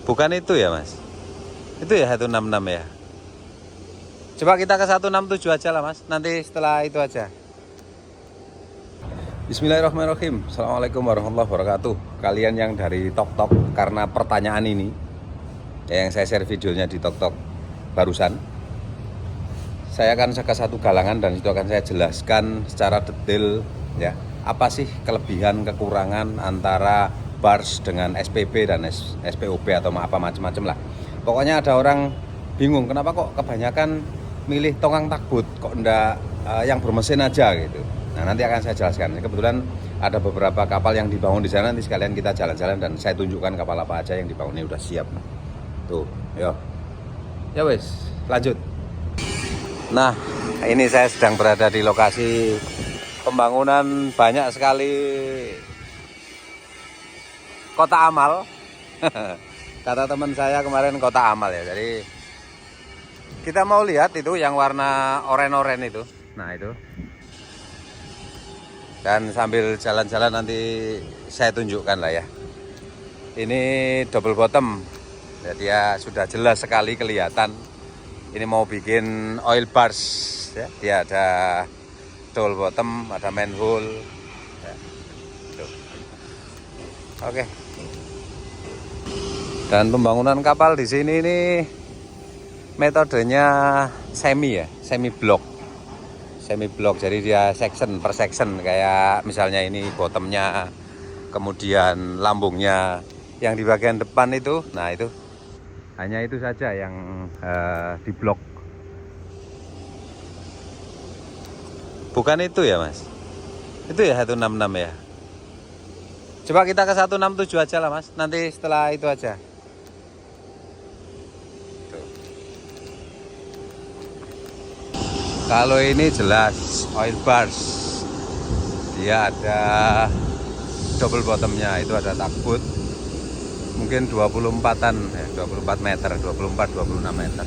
Bukan itu ya mas? Itu ya 166 ya? Coba kita ke 167 aja lah mas. Nanti setelah itu aja. Bismillahirrahmanirrahim. Assalamualaikum warahmatullahi wabarakatuh. Kalian yang dari TokTok, karena pertanyaan ini yang saya share videonya di TokTok barusan, saya akan ke satu galangan dan itu akan saya jelaskan secara detail ya. Apa sih kelebihan kekurangan antara bars dengan SPB dan SPOB atau apa macam-macam lah. Pokoknya ada orang bingung kenapa kok kebanyakan milih tongkang takbut, kok enggak yang bermesin aja gitu. Nah nanti akan saya jelaskan. Kebetulan ada beberapa kapal yang dibangun di sana, nanti sekalian kita jalan-jalan dan saya tunjukkan kapal apa aja yang dibangun ini udah siap. Tuh, yo. Ya wes, lanjut. Nah, ini saya sedang berada di lokasi pembangunan banyak sekali kota amal. Kata teman saya kemarin kota amal ya. Jadi kita mau lihat itu yang warna oranye-oranye itu. Nah itu. Dan sambil jalan-jalan nanti saya tunjukkan lah ya. Ini double bottom. Jadi ya sudah jelas sekali kelihatan. Ini mau bikin oil bars ya. Dia ada double bottom, ada manhole ya. Oke. Dan pembangunan kapal di sini ini metodenya semi ya, semi block. Jadi dia section per section, kayak misalnya ini bottomnya, kemudian lambungnya, yang di bagian depan itu, nah itu hanya itu saja yang di blok. Bukan itu ya mas? Itu ya 166 ya? Coba kita ke 167 aja lah mas, nanti setelah itu aja. Kalau ini jelas oil bars, dia ada double bottomnya, itu ada takbut, mungkin 24-an ya, 24 meter, 24-26 meter.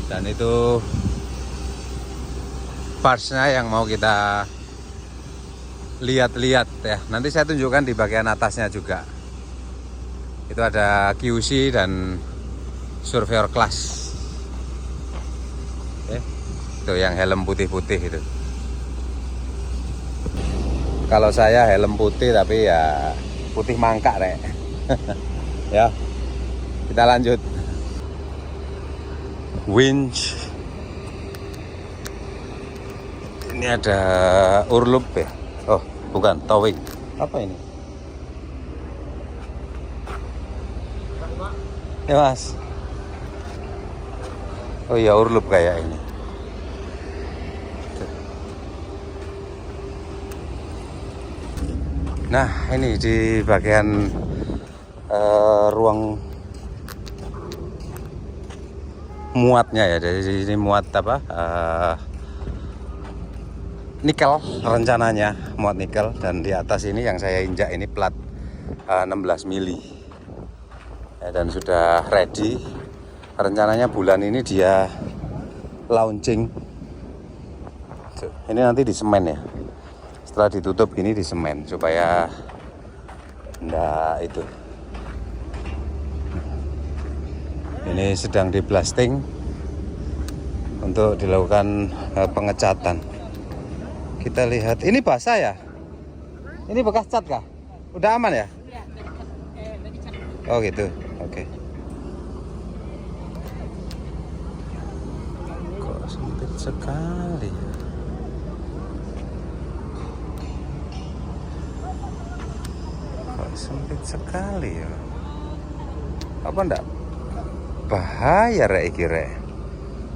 Dan itu barsnya yang mau kita lihat-lihat ya. Nanti saya tunjukkan di bagian atasnya juga. Itu ada QC dan surveyor class. Oke. Itu yang helm putih-putih itu. Kalau saya helm putih tapi ya putih mangkak rek. Ya. Kita lanjut. Winch. Ini ada urlup ya. Oh, bukan, towing. Apa ini? Ya mas. Oh iya, urlup kayak ini. Nah, ini di bagian ruang muatnya ya. Jadi ini muat apa? Nikel rencananya, muat nikel. Dan di atas ini yang saya injak ini plat 16 mili ya, dan sudah ready. Rencananya bulan ini dia launching. Ini nanti di semen ya. Setelah ditutup ini di semen supaya enggak itu. Ini sedang di blasting untuk dilakukan pengecatan. Kita lihat, ini basah ya? Ini bekas cat kah? Udah aman ya? Oh gitu, oke. Kok sempit sekali. Sempit sekali ya. Apa enggak bahaya rek iki rek?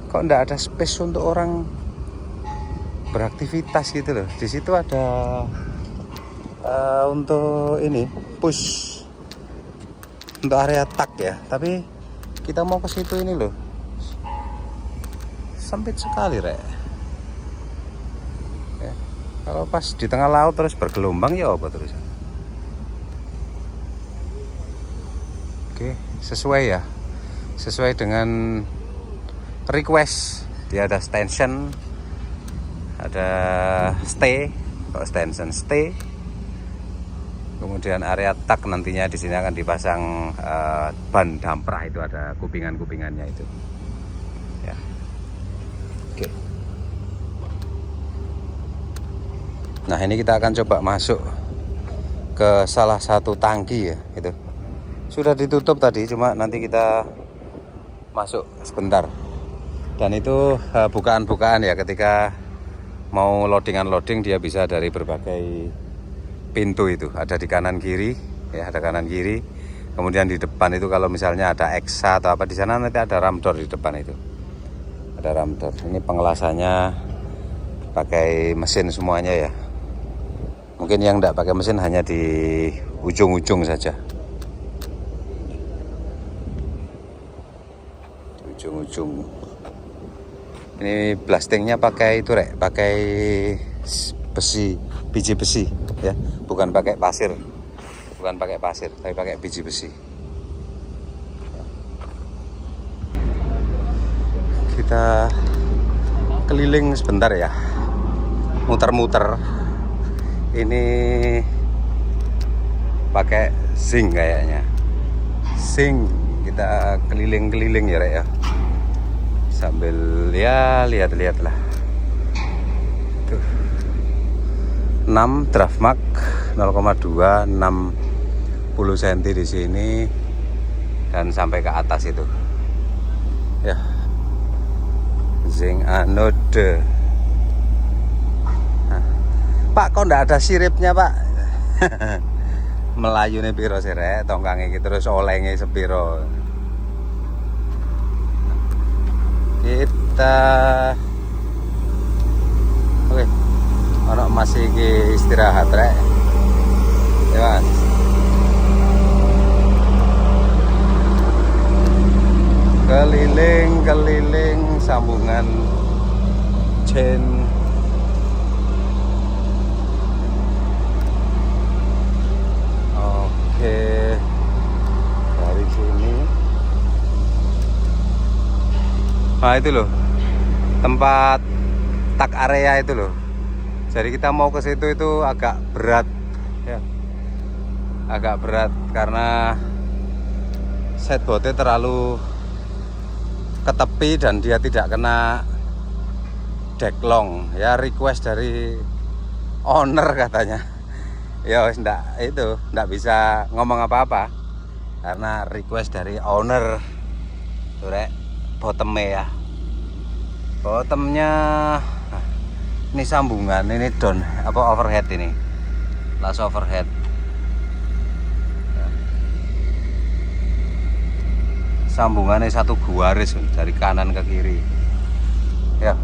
Kok enggak ada space untuk orang beraktivitas gitu loh. Di situ ada untuk ini push untuk area tak ya. Tapi kita mau ke situ ini loh. Sempit sekali rek. Ya. Kalau pas di tengah laut terus bergelombang ya apa terus? Oke, sesuai ya. Sesuai dengan request. Dia ada stanchion, ada stay, kalau stanchion stay. Kemudian area tak nantinya di sini akan dipasang ban damprah, itu ada kupingan-kupingannya itu. Ya. Oke. Nah, ini kita akan coba masuk ke salah satu tangki ya, itu. Sudah ditutup tadi, cuma nanti kita masuk sebentar. Dan itu bukaan-bukaan ya, ketika mau loading dia bisa dari berbagai pintu, itu ada di kanan kiri ya, ada kanan kiri. Kemudian di depan itu kalau misalnya ada EXA atau apa di sana, nanti ada ram door di depan itu. Ada ram door. Ini pengelasannya pakai mesin semuanya ya. Mungkin yang tidak pakai mesin hanya di ujung-ujung saja. Ujung-ujung. Ini blastingnya pakai itu rek, pakai besi, biji besi ya, bukan pakai pasir, tapi pakai biji besi. Kita keliling sebentar ya, muter-muter. Ini pakai zinc kayaknya, zinc. Kita keliling-keliling ya rek ya, sambil ya lihat-lihat lah. Tuh. 6 draft mark 0,2 60 cm di sini dan sampai ke atas itu. Ya. Zinc anode. Nah. Pak, kok ndak ada siripnya, Pak? Melayune piro sih rek, tongkange iki terus olenge sepiro. Kita oke, ono masih istirahat rek ya mas. Keliling sambungan chain. Oke, dari sini. Nah itu loh, tempat tak area itu loh. Jadi kita mau ke situ itu agak berat ya. Agak berat karena setbotnya terlalu ke tepi dan dia tidak kena deklong ya. Request dari owner katanya. Ya wis ndak bisa ngomong apa-apa karena request dari owner. Tuh rek, bottomnya ya. Bottomnya ini sambungan, ini down apa overhead, ini last overhead. Sambungannya satu garis dari kanan ke kiri ya.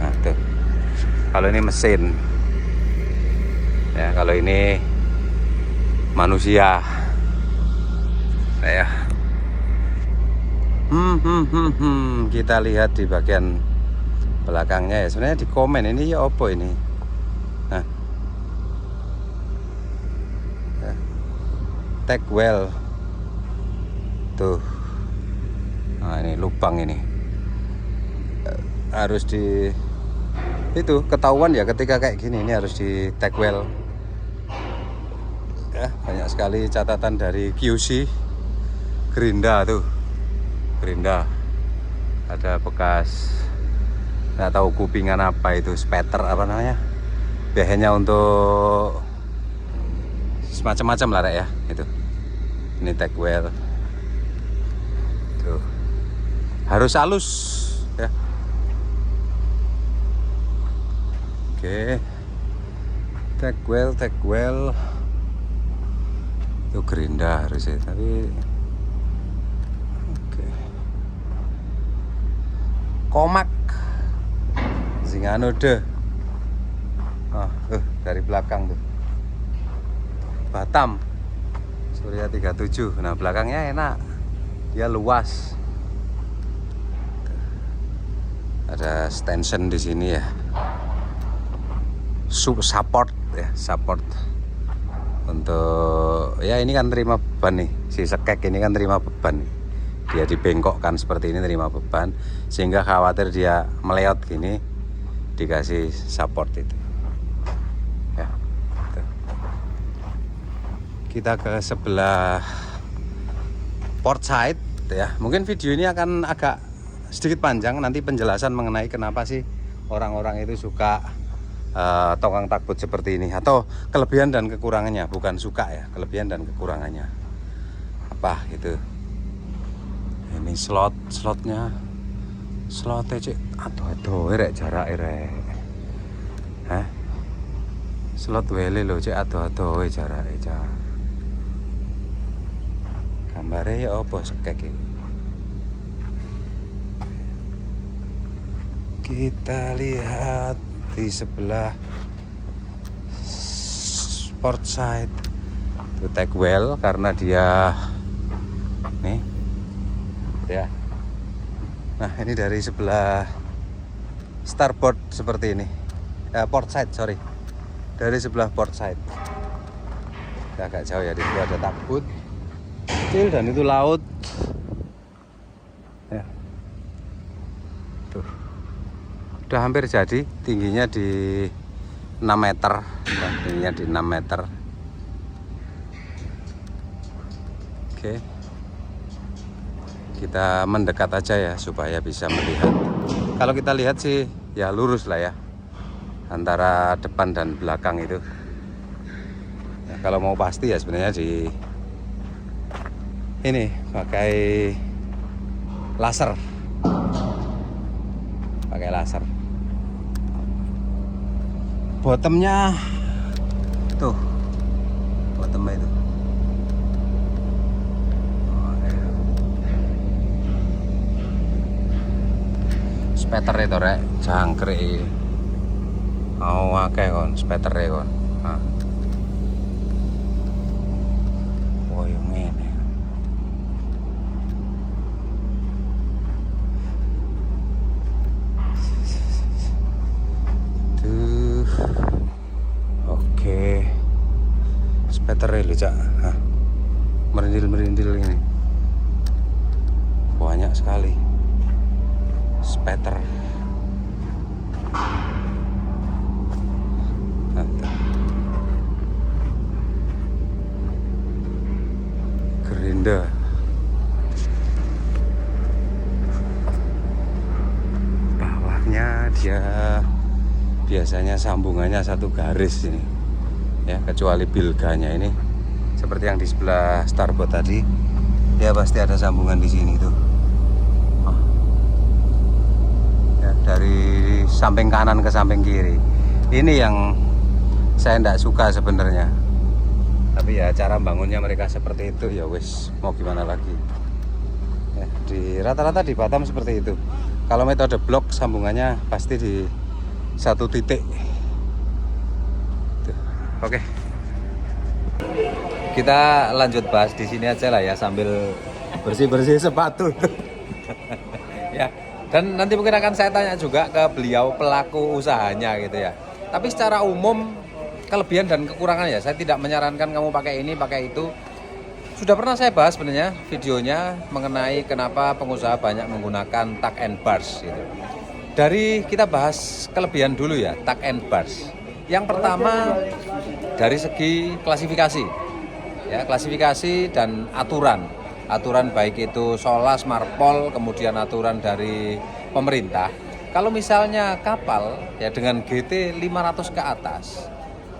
Nah, tuh. Kalau ini mesin ya, kalau ini manusia ya. Kita lihat di bagian belakangnya ya. Sebenarnya di komen ini ya apa ini. Nah, ya. Tag well tuh. Nah ini lubang ini harus di itu ketahuan ya ketika kayak gini, ini harus di tag well ya. Banyak sekali catatan dari QC. Gerinda tuh, gerinda ada bekas nggak tahu kupingan apa itu, spatter apa namanya, biasanya untuk semacam-macam lah rek ya itu. Ini tag well tuh, harus halus ya. Oke, tag well itu gerinda harusnya, tapi oke. Komak zinc anode. Dari belakang tuh Batam Surya 37. Nah belakangnya enak, dia luas. Ada stanchion di sini ya, support ya, support untuk ya. Ini kan terima beban nih, si sekek ini kan terima beban nih. Dia dibengkokkan seperti ini, terima beban, sehingga khawatir dia meleot gini, dikasih support itu ya. Tuh. kita ke sebelah port side ya. Mungkin video ini akan agak sedikit panjang, nanti penjelasan mengenai kenapa sih orang-orang itu suka tongkang takbut seperti ini, atau kelebihan dan kekurangannya, bukan suka ya, kelebihan dan kekurangannya apa gitu. Ini slotnya cek aduh rek jarak rek. Slot wele lho cek aduh jarak cak. Gambare ya apa sekek iki. Kita lihat di sebelah port side itu take well karena dia nih ya. Nah ini dari sebelah starboard seperti ini, port side sorry, dari sebelah port side. Ya, agak jauh ya, di situ ada takbut kecil dan itu laut ya. Tuh udah hampir jadi, tingginya di 6 meter ya, tingginya di 6 meter. Oke, kita mendekat aja ya supaya bisa melihat. Kalau kita lihat sih ya lurus lah ya, antara depan dan belakang itu ya, kalau mau pasti ya sebenarnya di ini pakai laser, bottomnya tuh, bottomnya itu speter itu rek, jangkrik akeh kon speter kon. Woyo ngene. Tuh. Oke. Speter lho cak. Merindil-merindil ini. Banyak sekali. Speter. Gerinda. Bawahnya dia biasanya sambungannya satu garis ini ya, kecuali bilganya ini seperti yang di sebelah starboard tadi, ya pasti ada sambungan di sini tuh. Dari samping kanan ke samping kiri. Ini yang saya tidak suka sebenarnya. Tapi ya cara bangunnya mereka seperti itu ya wis, mau gimana lagi. Ya, di rata-rata di Batam seperti itu. Kalau metode blok sambungannya pasti di satu titik. Tuh. Oke. Kita lanjut bahas di sini aja lah ya, sambil bersih-bersih sepatu. Ya. Dan nanti mungkin akan saya tanya juga ke beliau pelaku usahanya gitu ya. Tapi secara umum kelebihan dan kekurangan ya, saya tidak menyarankan kamu pakai ini, pakai itu. Sudah pernah saya bahas sebenarnya videonya mengenai kenapa pengusaha banyak menggunakan tuck and bars gitu. Dari kita bahas kelebihan dulu ya, tuck and bars. Yang pertama dari segi klasifikasi. Ya, klasifikasi dan aturan baik itu Solas, Marpol, kemudian aturan dari pemerintah. Kalau misalnya kapal ya dengan GT 500 ke atas,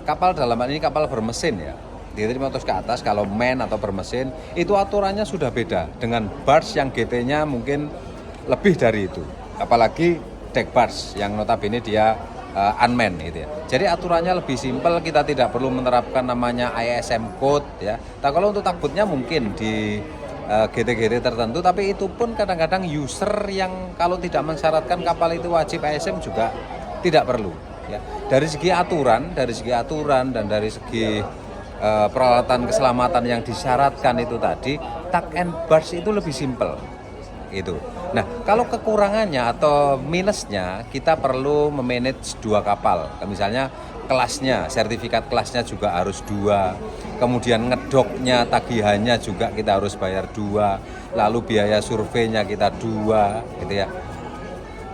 kapal dalam hal ini kapal bermesin ya, GT 500 ke atas, kalau man atau bermesin itu aturannya sudah beda dengan bars yang GT-nya mungkin lebih dari itu, apalagi deck bars yang notabene dia unmanned gitu ya. Jadi aturannya lebih simpel, kita tidak perlu menerapkan namanya ISM code ya. Nah, kalau untuk takbutnya mungkin di GT-GT tertentu, tapi itu pun kadang-kadang user yang kalau tidak mensyaratkan kapal itu wajib ISM juga tidak perlu ya. Dari segi aturan dan dari segi peralatan keselamatan yang disyaratkan itu tadi, tuck and bars itu lebih simpel itu. Nah, kalau kekurangannya atau minusnya, kita perlu memanage 2 kapal. Misalnya kelasnya, sertifikat kelasnya juga harus 2. Kemudian ngedoknya, tagihannya juga kita harus bayar 2. Lalu biaya surveinya kita 2 gitu ya.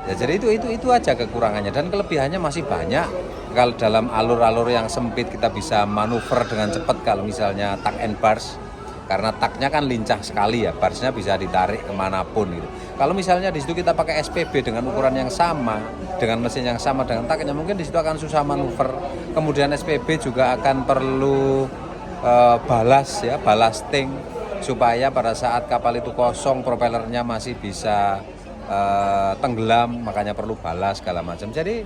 Ya, jadi itu aja kekurangannya, dan kelebihannya masih banyak. Kalau dalam alur-alur yang sempit kita bisa manuver dengan cepat kalau misalnya tuck and bars, karena taknya kan lincah sekali ya, barsnya bisa ditarik kemanapun gitu. Kalau misalnya di situ kita pakai SPB dengan ukuran yang sama, dengan mesin yang sama, dengan taknya, mungkin di situ akan susah manuver. Kemudian SPB juga akan perlu balas ya, ballasting, supaya pada saat kapal itu kosong propellernya masih bisa tenggelam, makanya perlu balas segala macam. Jadi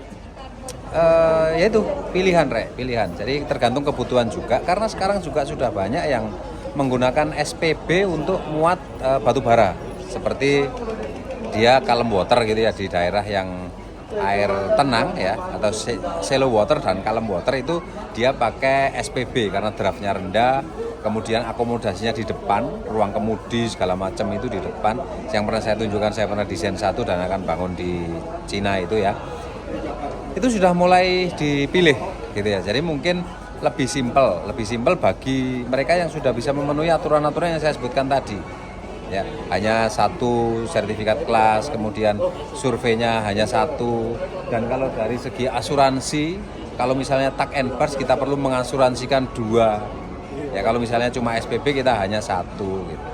ya itu pilihan pilihan. Jadi tergantung kebutuhan juga, karena sekarang juga sudah banyak yang menggunakan SPB untuk muat batu bara, seperti dia kalem water gitu ya, di daerah yang air tenang ya, atau shallow water dan kalem water itu dia pakai SPB karena draftnya rendah. Kemudian akomodasinya di depan, ruang kemudi segala macam itu di depan. Yang pernah saya tunjukkan, saya pernah desain satu dan akan bangun di Cina itu ya. Itu sudah mulai dipilih gitu ya. Jadi mungkin lebih simpel bagi mereka yang sudah bisa memenuhi aturan-aturan yang saya sebutkan tadi. Ya, hanya satu sertifikat kelas, kemudian surveinya hanya satu, dan kalau dari segi asuransi, kalau misalnya tuck and bars kita perlu mengasuransikan 2. Ya, kalau misalnya cuma SPB kita hanya 1 gitu.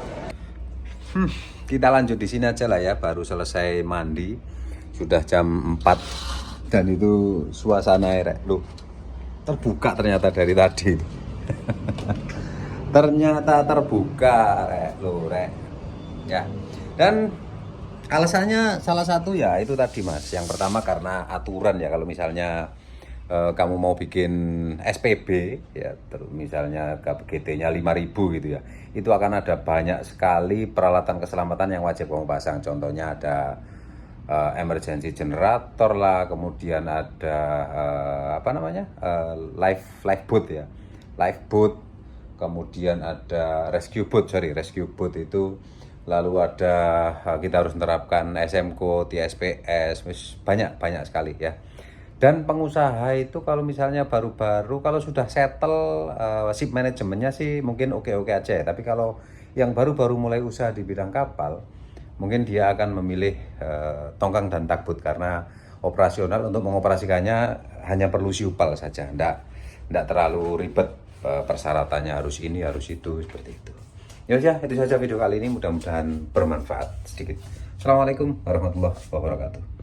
Kita lanjut di sini aja lah ya, baru selesai mandi. Sudah jam 4 dan itu suasana air loh. Terbuka ternyata dari tadi. Ternyata terbuka loh, ya. Dan alasannya salah satu ya itu tadi Mas. Yang pertama karena aturan ya, kalau misalnya kamu mau bikin SPB ya, terus misalnya GT-nya 5.000 gitu ya, itu akan ada banyak sekali peralatan keselamatan yang wajib kamu pasang. Contohnya ada emergency generator lah, kemudian ada lifeboat ya, lifeboat, kemudian ada rescue boat itu, lalu ada kita harus menerapkan SMCO, TSPS, banyak sekali ya. Dan pengusaha itu kalau misalnya baru-baru, kalau sudah settle ship manajemennya sih mungkin oke-oke aja ya. Tapi kalau yang baru-baru mulai usaha di bidang kapal, mungkin dia akan memilih tongkang dan tugboat, karena operasional untuk mengoperasikannya hanya perlu siupal saja, enggak terlalu ribet persyaratannya harus ini harus itu seperti itu. Ya udah, itu saja video kali ini, mudah-mudahan bermanfaat sedikit. Assalamualaikum warahmatullahi wabarakatuh.